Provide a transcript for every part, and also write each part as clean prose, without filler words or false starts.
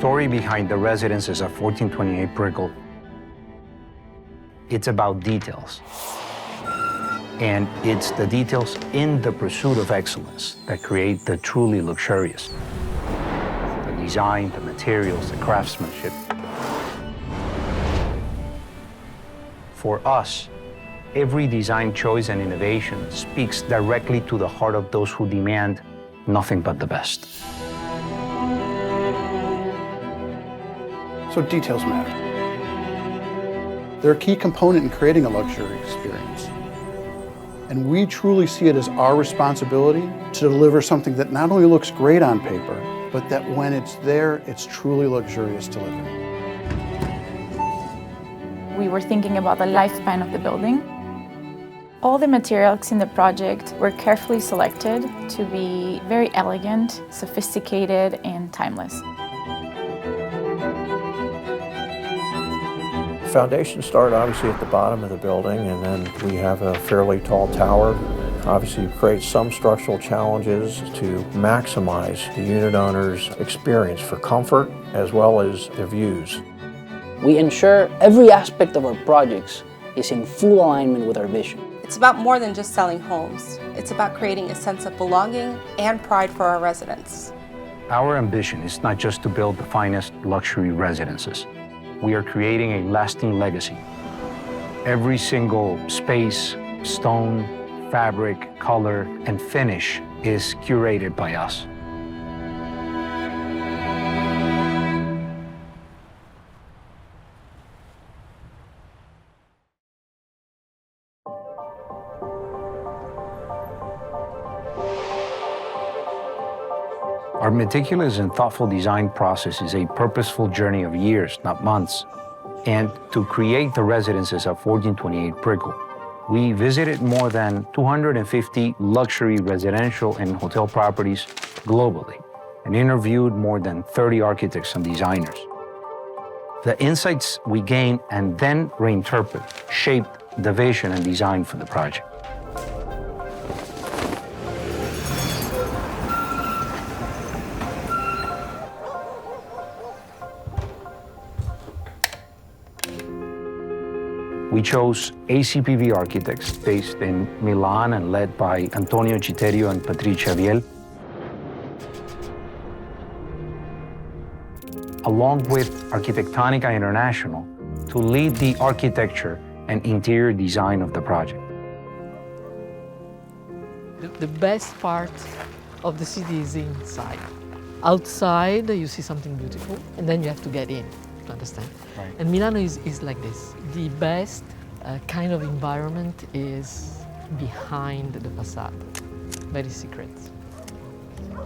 story behind the residences of 1428 Brickell, it's about details. And it's the details in the pursuit of excellence that create the truly luxurious. The design, the materials, the craftsmanship. For us, every design choice and innovation speaks directly to the heart of those who demand nothing but the best. So details matter. They're a key component in creating a luxury experience. And we truly see it as our responsibility to deliver something that not only looks great on paper, but that when it's there, it's truly luxurious to live in. We were thinking about the lifespan of the building. All the materials in the project were carefully selected to be very elegant, sophisticated, and timeless. Foundations start obviously at the bottom of the building, and then we have a fairly tall tower. Obviously, it creates some structural challenges to maximize the unit owner's experience for comfort as well as the views. We ensure every aspect of our projects is in full alignment with our vision. It's about more than just selling homes. It's about creating a sense of belonging and pride for our residents. Our ambition is not just to build the finest luxury residences. We are creating a lasting legacy. Every single space, stone, fabric, color, and finish is curated by us. Our meticulous and thoughtful design process is a purposeful journey of years, not months. And to create the residences of 1428 Brickell, we visited more than 250 luxury residential and hotel properties globally and interviewed more than 30 architects and designers. The insights we gained and then reinterpret shaped the vision and design for the project. We chose ACPV architects based in Milan and led by Antonio Citerio and Patricia Viel, along with Arquitectonica International to lead the architecture and interior design of the project. The best part of the city is inside. Outside, you see something beautiful, and then you have to get in. Understand? Right. And Milano is like this. The best kind of environment is behind the facade, very secret.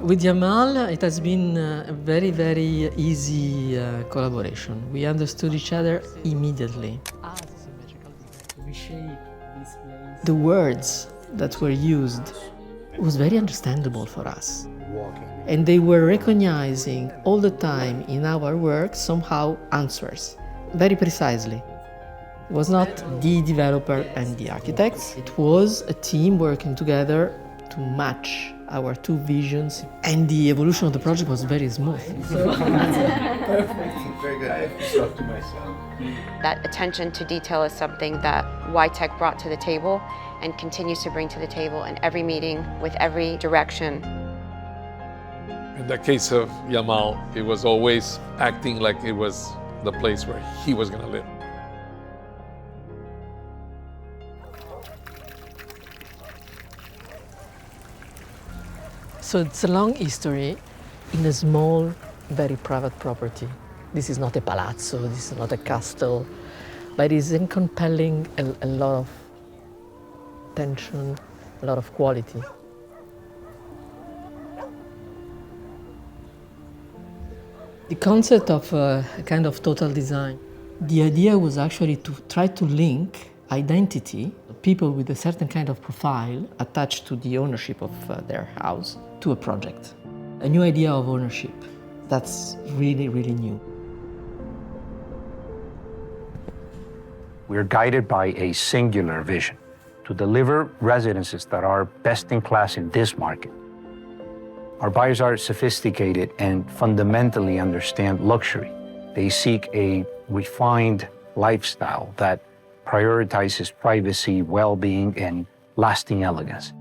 With Jamal, it has been a very, very easy collaboration. We understood each other immediately. We shape this place. The words that were used was very understandable for us. And they were recognizing all the time in our work somehow answers, very precisely. It was not the developer and the architects, it was a team working together to match our two visions, and the evolution of the project was very smooth. Perfect. Very good. I have to myself. That attention to detail is something that YTECH brought to the table and continues to bring to the table in every meeting with every direction. In the case of Yamal, it was always acting like it was the place where he was going to live. So it's a long history in a small, very private property. This is not a palazzo, this is not a castle, but it's compelling a lot of tension, a lot of quality. The concept of a kind of total design. The idea was actually to try to link identity, people with a certain kind of profile attached to the ownership of their house, to a project. A new idea of ownership. That's really, really new. We're guided by a singular vision to deliver residences that are best in class in this market. Our buyers are sophisticated and fundamentally understand luxury. They seek a refined lifestyle that prioritizes privacy, well-being, and lasting elegance.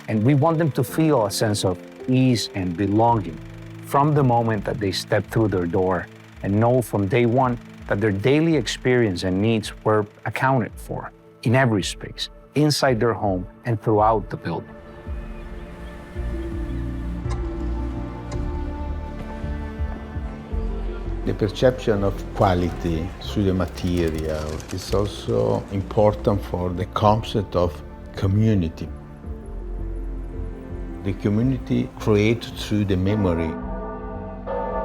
And we want them to feel a sense of ease and belonging from the moment that they step through their door, and know from day one that their daily experience and needs were accounted for in every space, inside their home and throughout the building. The perception of quality through the material is also important for the concept of community. The community created through the memory.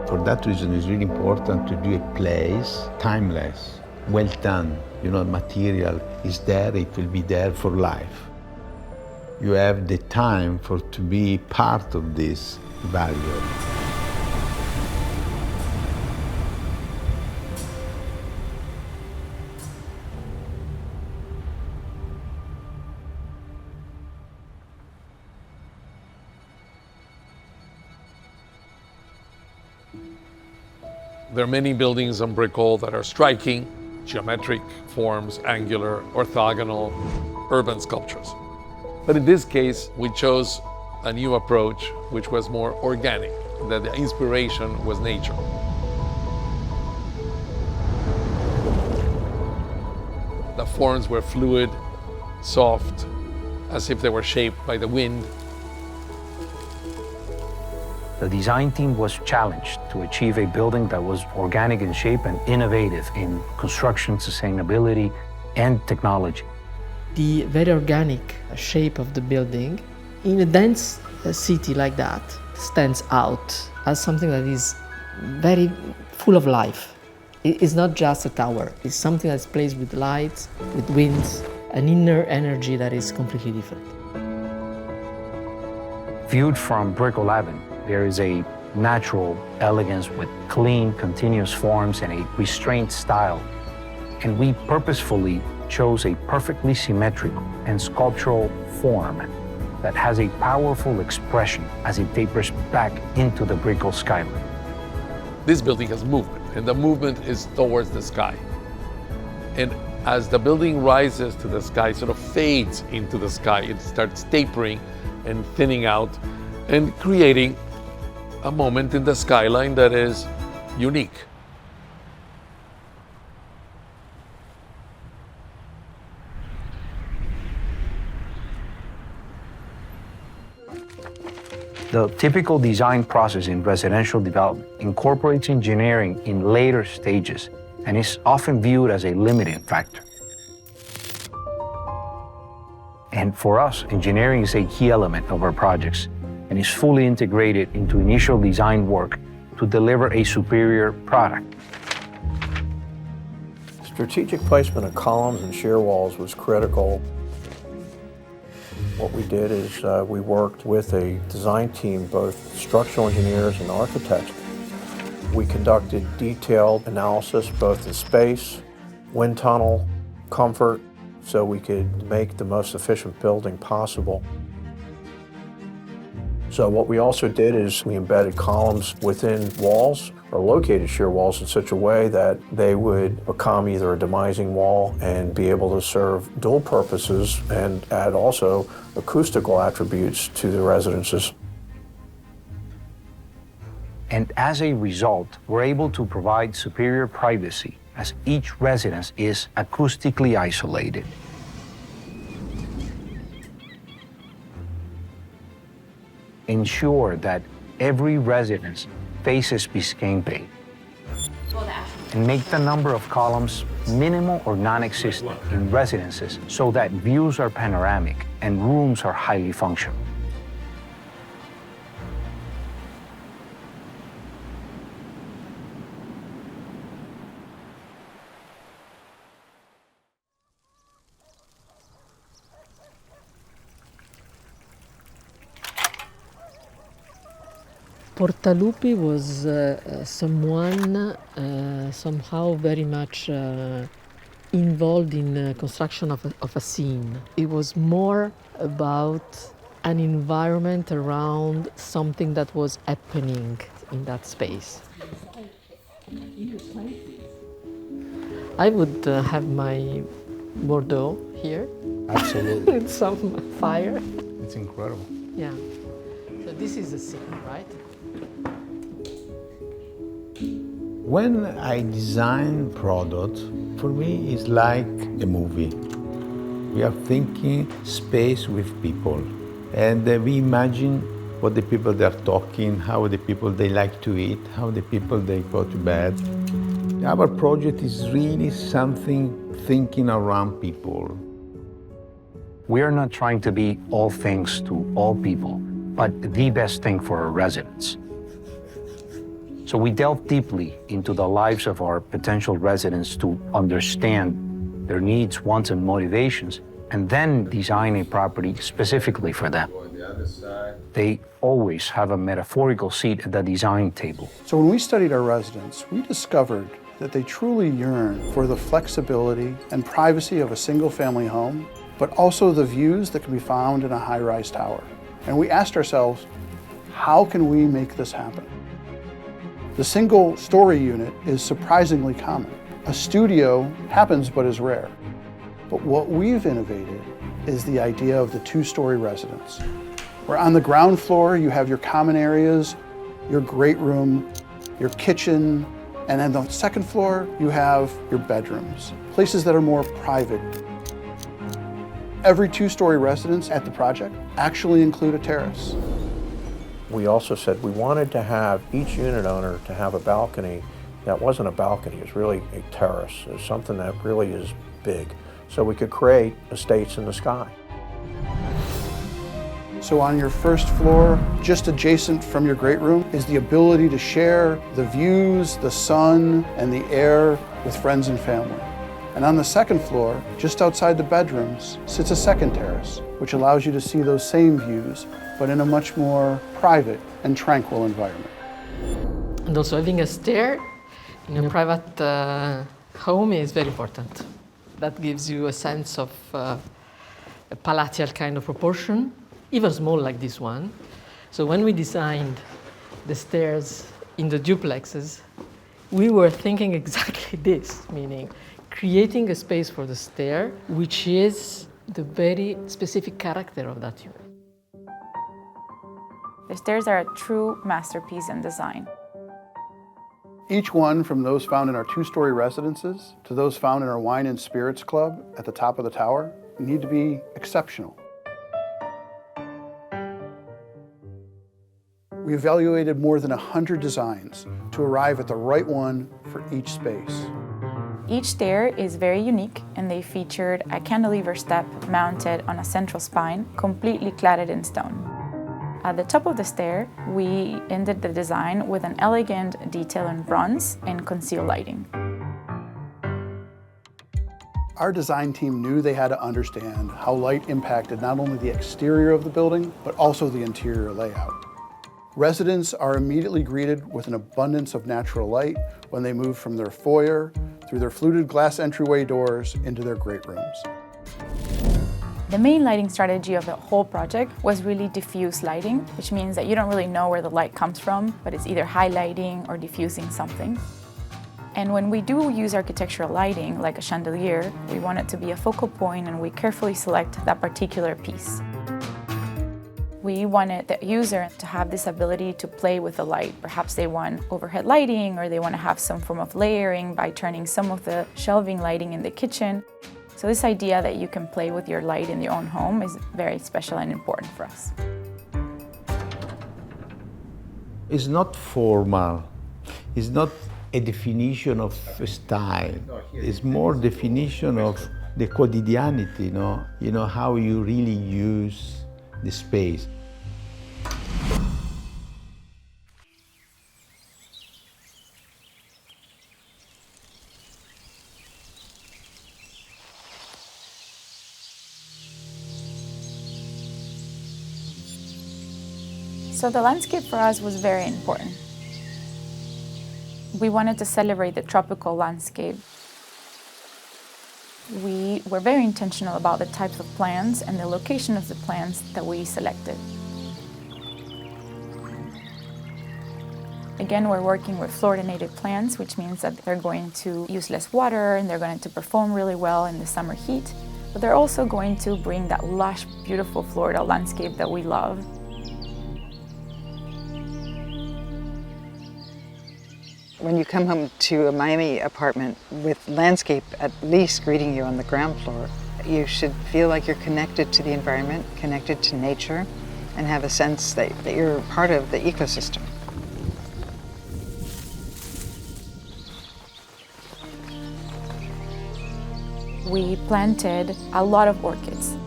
For that reason, it's really important to do a place timeless, well done. You know, material is there, it will be there for life. You have the time to be part of this value. There are many buildings on Brickell that are striking, geometric forms, angular, orthogonal, urban sculptures. But in this case, we chose a new approach, which was more organic, that the inspiration was nature. The forms were fluid, soft, as if they were shaped by the wind. The design team was challenged to achieve a building that was organic in shape and innovative in construction, sustainability, and technology. The very organic shape of the building in a dense city like that stands out as something that is very full of life. It's not just a tower, it's something that's placed with lights, with winds, an inner energy that is completely different. Viewed from Brickell Avenue, there is a natural elegance with clean, continuous forms and a restrained style. And we purposefully chose a perfectly symmetrical and sculptural form that has a powerful expression as it tapers back into the Brickell skyline. This building has movement, and the movement is towards the sky. And as the building rises to the sky, sort of fades into the sky, it starts tapering and thinning out and creating a moment in the skyline that is unique. The typical design process in residential development incorporates engineering in later stages and is often viewed as a limiting factor. And for us, engineering is a key element of our projects and is fully integrated into initial design work to deliver a superior product. Strategic placement of columns and shear walls was critical. What we did is we worked with a design team, both structural engineers and architects. We conducted detailed analysis both in space, wind tunnel, comfort, so we could make the most efficient building possible. So what we also did is we embedded columns within walls or located shear walls in such a way that they would become either a demising wall and be able to serve dual purposes and add also acoustical attributes to the residences. And as a result, we're able to provide superior privacy as each residence is acoustically isolated. Ensure that every residence faces Biscayne Bay, and make the number of columns minimal or non-existent in residences so that views are panoramic and rooms are highly functional. Portaluppi was someone somehow very much involved in construction of a scene. It was more about an environment around something that was happening in that space. I would have my Bordeaux here. Absolutely. With some fire. It's incredible. Yeah. So this is a scene, right? When I design product, for me it's like a movie. We are thinking space with people, and we imagine what the people they are talking, how the people they like to eat, how the people they go to bed. Our project is really something thinking around people. We are not trying to be all things to all people, but the best thing for our residents. So we delve deeply into the lives of our potential residents to understand their needs, wants, and motivations, and then design a property specifically for them. They always have a metaphorical seat at the design table. So when we studied our residents, we discovered that they truly yearn for the flexibility and privacy of a single-family home, but also the views that can be found in a high-rise tower. And we asked ourselves, how can we make this happen? The single-story unit is surprisingly common. A studio happens but is rare. But what we've innovated is the idea of the two-story residence, where on the ground floor you have your common areas, your great room, your kitchen, and on the second floor you have your bedrooms, places that are more private. Every two-story residence at the project actually include a terrace. We also said we wanted to have each unit owner to have a balcony that wasn't a balcony, it was really a terrace. It was something that really is big. So we could create estates in the sky. So on your first floor, just adjacent from your great room, is the ability to share the views, the sun, and the air with friends and family. And on the second floor, just outside the bedrooms, sits a second terrace, which allows you to see those same views, but in a much more private and tranquil environment. And also having a stair in a private home is very important. That gives you a sense of a palatial kind of proportion, even small like this one. So when we designed the stairs in the duplexes, we were thinking exactly this, meaning creating a space for the stair, which is the very specific character of that unit. The stairs are a true masterpiece in design. Each one, from those found in our two-story residences to those found in our wine and spirits club at the top of the tower, need to be exceptional. We evaluated more than 100 designs to arrive at the right one for each space. Each stair is very unique, and they featured a cantilever step mounted on a central spine, completely cladded in stone. At the top of the stair, we ended the design with an elegant detail in bronze and concealed lighting. Our design team knew they had to understand how light impacted not only the exterior of the building, but also the interior layout. Residents are immediately greeted with an abundance of natural light when they move from their foyer through their fluted glass entryway doors into their great rooms. The main lighting strategy of the whole project was really diffuse lighting, which means that you don't really know where the light comes from, but it's either highlighting or diffusing something. And when we do use architectural lighting, like a chandelier, we want it to be a focal point, and we carefully select that particular piece. We wanted the user to have this ability to play with the light. Perhaps they want overhead lighting, or they want to have some form of layering by turning some of the shelving lighting in the kitchen. So this idea that you can play with your light in your own home is very special and important for us. It's not formal. It's not a definition of a style. It's more definition of the quotidianity, you know how you really use the space. So the landscape for us was very important. We wanted to celebrate the tropical landscape. We were very intentional about the types of plants and the location of the plants that we selected. Again, we're working with Florida native plants, which means that they're going to use less water and they're going to perform really well in the summer heat, but they're also going to bring that lush, beautiful Florida landscape that we love. When you come home to a Miami apartment with landscape at least greeting you on the ground floor, you should feel like you're connected to the environment, connected to nature, and have a sense that you're part of the ecosystem. We planted a lot of orchids.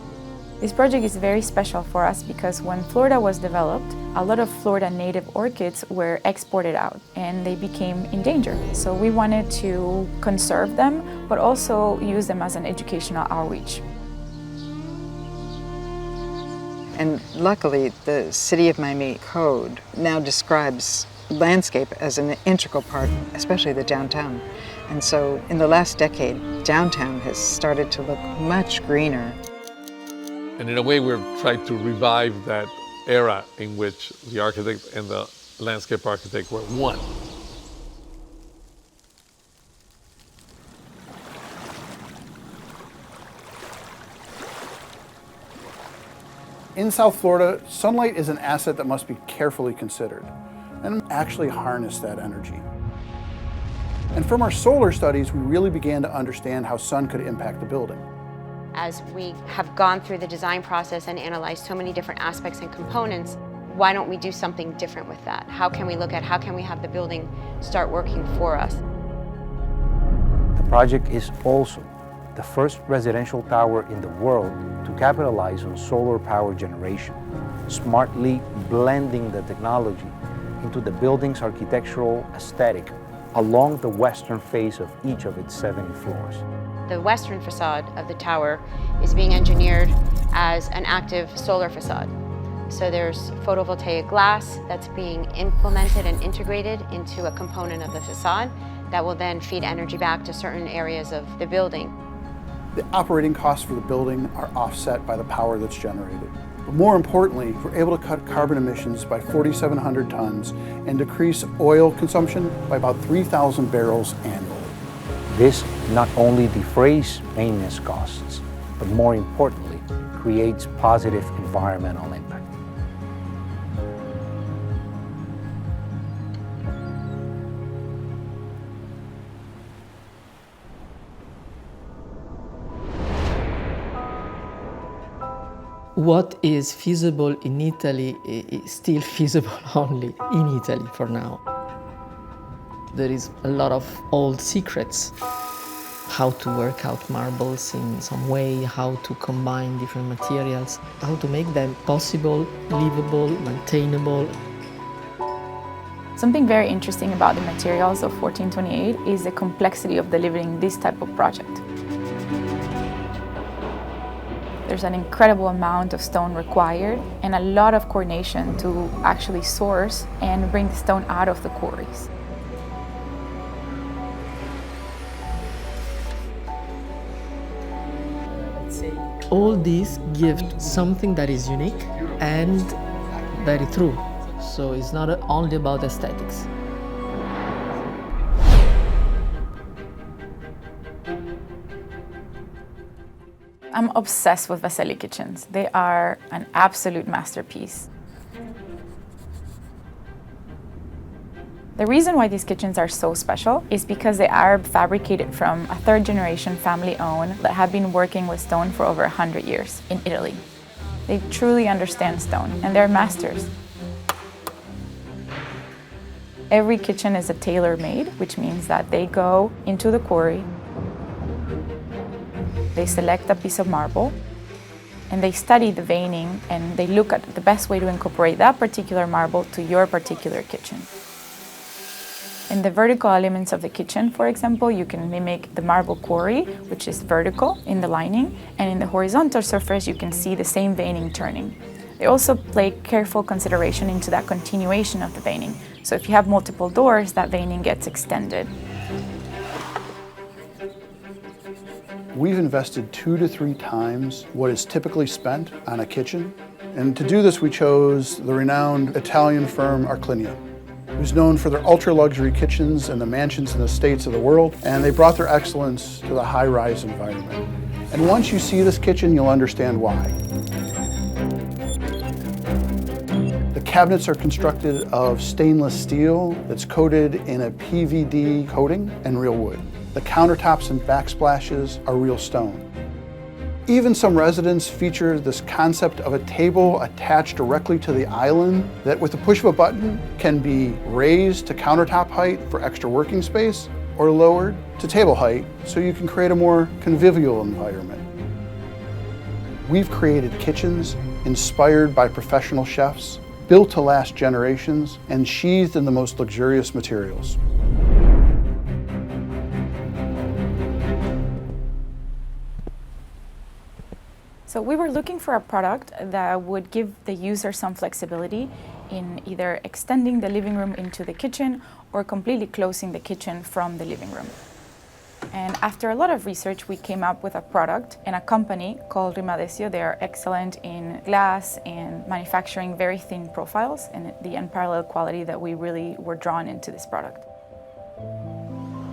This project is very special for us because when Florida was developed, a lot of Florida native orchids were exported out and they became endangered. So we wanted to conserve them, but also use them as an educational outreach. And luckily, the City of Miami Code now describes landscape as an integral part, especially the downtown. And so in the last decade, downtown has started to look much greener. And in a way, we've tried to revive that era in which the architect and the landscape architect were one. In South Florida, sunlight is an asset that must be carefully considered and actually harness that energy. And from our solar studies, we really began to understand how sun could impact the building. As we have gone through the design process and analyzed so many different aspects and components, why don't we do something different with that? How can we look at how can we have the building start working for us? The project is also the first residential tower in the world to capitalize on solar power generation, smartly blending the technology into the building's architectural aesthetic along the western face of each of its 70 floors. The western facade of the tower is being engineered as an active solar facade. So there's photovoltaic glass that's being implemented and integrated into a component of the facade that will then feed energy back to certain areas of the building. The operating costs for the building are offset by the power that's generated. But more importantly, we're able to cut carbon emissions by 4,700 tons and decrease oil consumption by about 3,000 barrels annually. This not only defrays maintenance costs, but more importantly, creates positive environmental impact. What is feasible in Italy is still feasible only in Italy for now. There is a lot of old secrets. How to work out marbles in some way, how to combine different materials, how to make them possible, livable, maintainable. Something very interesting about the materials of 1428 is the complexity of delivering this type of project. There's an incredible amount of stone required and a lot of coordination to actually source and bring the stone out of the quarries. All these give something that is unique and very true. So it's not only about aesthetics. I'm obsessed with Vasselli kitchens. They are an absolute masterpiece. The reason why these kitchens are so special is because they are fabricated from a third-generation family-owned that have been working with stone for over 100 years in Italy. They truly understand stone, and they're masters. Every kitchen is a tailor-made, which means that they go into the quarry, they select a piece of marble, and they study the veining, and they look at the best way to incorporate that particular marble to your particular kitchen. In the vertical elements of the kitchen, for example, you can mimic the marble quarry, which is vertical in the lining, and in the horizontal surface, you can see the same veining turning. They also play careful consideration into that continuation of the veining. So if you have multiple doors, that veining gets extended. we've invested 2 to 3 times what is typically spent on a kitchen. And to do this, we chose the renowned Italian firm Arclinia, who's known for their ultra-luxury kitchens and the mansions and estates of the world, and they brought their excellence to the high-rise environment. And once you see this kitchen, you'll understand why. The cabinets are constructed of stainless steel that's coated in a PVD coating and real wood. The countertops and backsplashes are real stone. Even some residents feature this concept of a table attached directly to the island that with the push of a button can be raised to countertop height for extra working space or lowered to table height so you can create a more convivial environment. We've created kitchens inspired by professional chefs, built to last generations, and sheathed in the most luxurious materials. So we were looking for a product that would give the user some flexibility in either extending the living room into the kitchen or completely closing the kitchen from the living room. And after a lot of research, we came up with a product and a company called Rimadesio. They are excellent in glass and manufacturing very thin profiles and the unparalleled quality that we really were drawn into this product.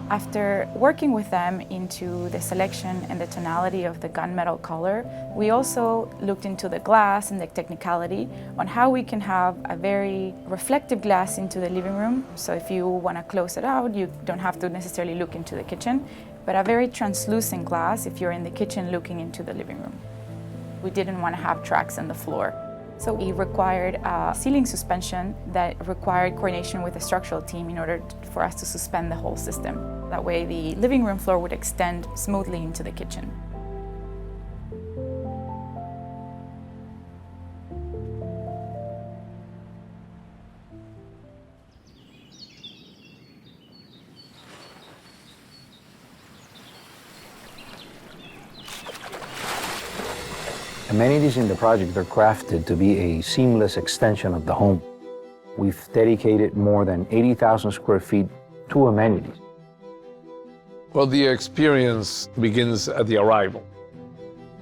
After working with them into the selection and the tonality of the gunmetal color, we also looked into the glass and the technicality on how we can have a very reflective glass into the living room. So if you want to close it out, you don't have to necessarily look into the kitchen, but a very translucent glass if you're in the kitchen looking into the living room. We didn't want to have tracks on the floor. So it required a ceiling suspension that required coordination with the structural team in order for us to suspend the whole system. That way the living room floor would extend smoothly into the kitchen. Amenities in the project are crafted to be a seamless extension of the home. We've dedicated more than 80,000 square feet to amenities. Well, the experience begins at the arrival.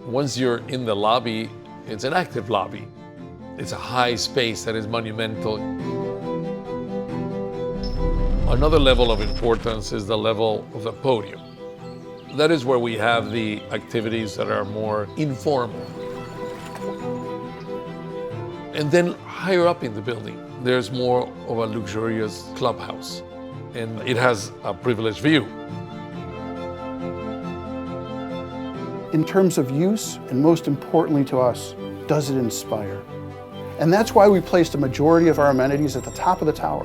Once you're in the lobby, it's an active lobby. It's a high space that is monumental. Another level of importance is the level of the podium. That is where we have the activities that are more informal. And then higher up in the building, there's more of a luxurious clubhouse, and it has a privileged view. In terms of use, and most importantly to us, does it inspire? And that's why we placed a majority of our amenities at the top of the tower.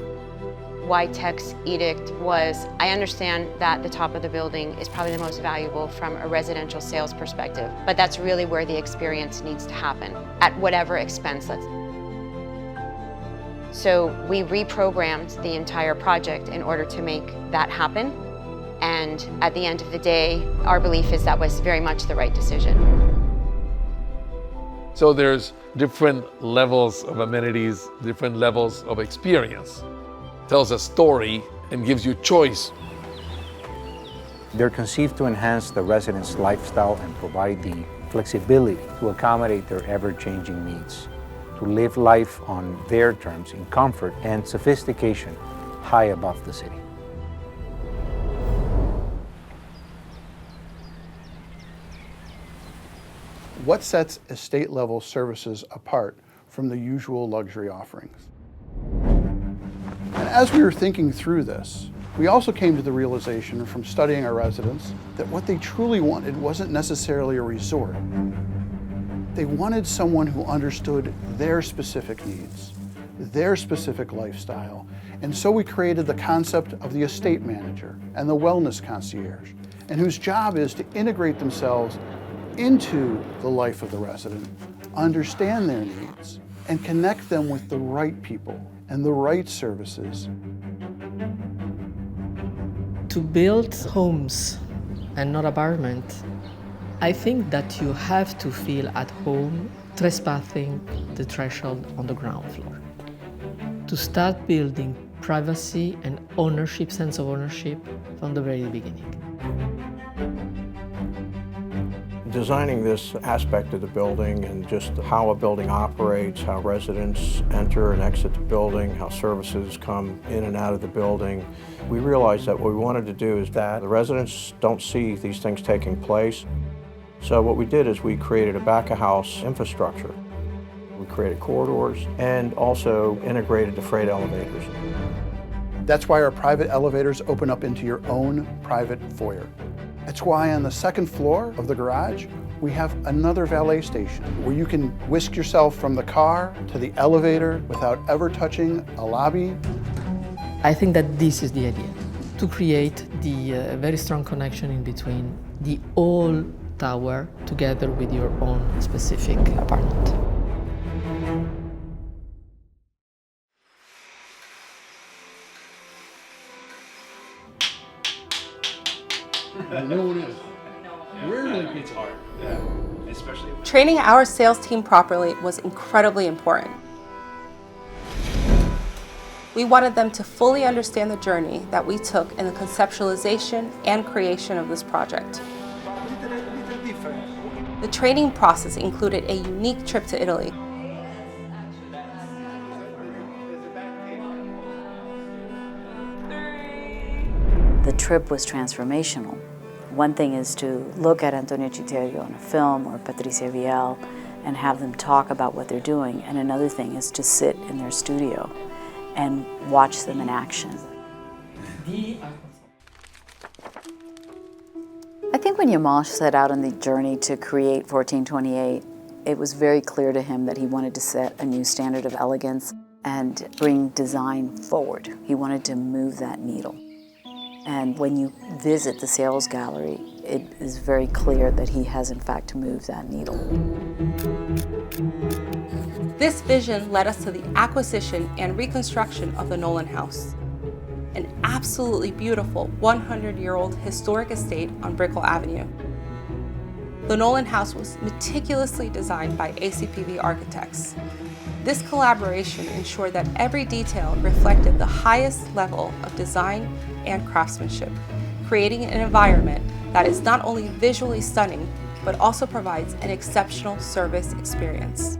YTECH's edict was, I understand that the top of the building is probably the most valuable from a residential sales perspective, but that's really where the experience needs to happen, at whatever expense. So we reprogrammed the entire project in order to make that happen. And at the end of the day, our belief is that was very much the right decision. So there's different levels of amenities, different levels of experience. Tells a story and gives you choice. They're conceived to enhance the residents' lifestyle and provide the flexibility to accommodate their ever-changing needs, to live life on their terms in comfort and sophistication high above the city. What sets estate-level services apart from the usual luxury offerings? And as we were thinking through this, we also came to the realization from studying our residents that what they truly wanted wasn't necessarily a resort. They wanted someone who understood their specific needs, their specific lifestyle, and so we created the concept of the estate manager and the wellness concierge, and whose job is to integrate themselves into the life of the resident, understand their needs, and connect them with the right people and the right services. To build homes and not apartments, I think that you have to feel at home trespassing the threshold on the ground floor. To start building privacy and ownership, sense of ownership from the very beginning. Designing this aspect of the building and just how a building operates, how residents enter and exit the building, how services come in and out of the building, we realized that what we wanted to do is that the residents don't see these things taking place. So what we did is we created a back-of-house infrastructure. We created corridors and also integrated the freight elevators. That's why our private elevators open up into your own private foyer. That's why on the second floor of the garage, we have another valet station where you can whisk yourself from the car to the elevator without ever touching a lobby. I think that this is the idea, to create the very strong connection in between the whole tower together with your own specific apartment. No one is. Rarely gets hard. Yeah, especially. Training our sales team properly was incredibly important. We wanted them to fully understand the journey that we took in the conceptualization and creation of this project. Little different. The training process included a unique trip to Italy. The trip was transformational. One thing is to look at Antonio Citerio on a film or Patricia Vial and have them talk about what they're doing, and another thing is to sit in their studio and watch them in action. I think when Yamal set out on the journey to create 1428, it was very clear to him that he wanted to set a new standard of elegance and bring design forward. He wanted to move that needle. And when you visit the sales gallery, it is very clear that he has in fact moved that needle. This vision led us to the acquisition and reconstruction of the Nolan House, an absolutely beautiful 100-year-old historic estate on Brickell Avenue. The Nolan House was meticulously designed by ACPV architects. This collaboration ensured that every detail reflected the highest level of design and craftsmanship, creating an environment that is not only visually stunning, but also provides an exceptional service experience.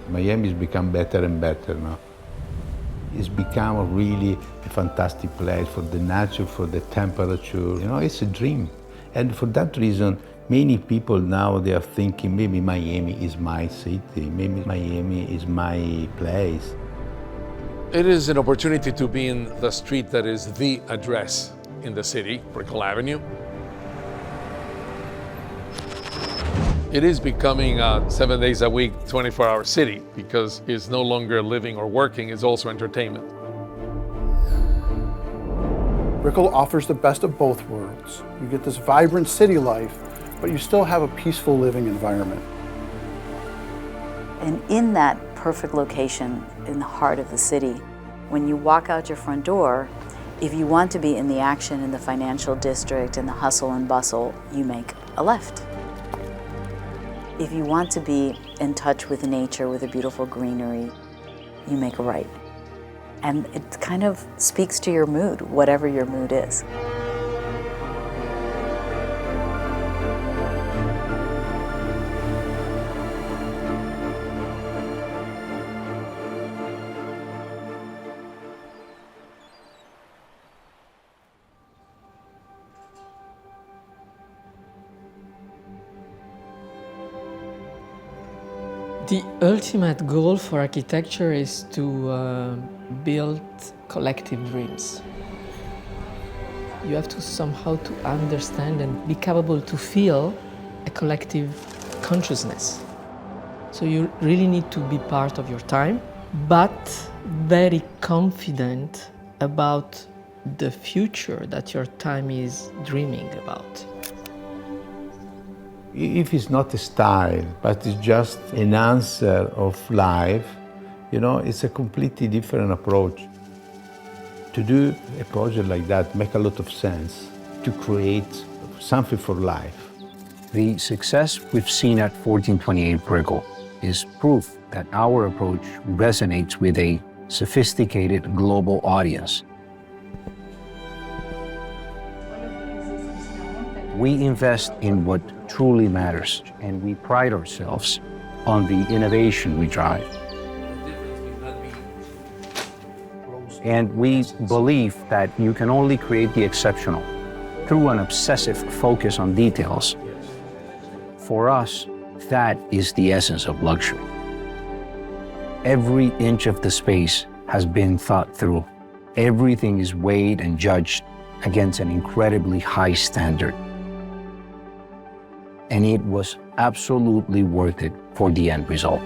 Miami's become better and better now. It's become a really fantastic place for the nature, for the temperature. You know, it's a dream. And for that reason, many people now, they are thinking maybe Miami is my city, maybe Miami is my place. It is an opportunity to be in the street that is the address in the city, Brickell Avenue. It is becoming a 7 days a week, 24-hour city because it's no longer living or working, it's also entertainment. Brickell offers the best of both worlds. You get this vibrant city life, but you still have a peaceful living environment. And in that perfect location in the heart of the city, when you walk out your front door, if you want to be in the action in the financial district and the hustle and bustle, you make a left. If you want to be in touch with nature, with a beautiful greenery, you make a right. And it kind of speaks to your mood, whatever your mood is. The ultimate goal for architecture is to build collective dreams. You have to somehow to understand and be capable to feel a collective consciousness. So you really need to be part of your time, but very confident about the future that your time is dreaming about. If it's not a style, but it's just an answer of life, you know, it's a completely different approach. To do a project like that makes a lot of sense, to create something for life. The success we've seen at 1428 Brickell is proof that our approach resonates with a sophisticated global audience. We invest in what truly matters, and we pride ourselves on the innovation we drive. And we believe that you can only create the exceptional through an obsessive focus on details. For us, that is the essence of luxury. Every inch of the space has been thought through. Everything is weighed and judged against an incredibly high standard. And it was absolutely worth it for the end result.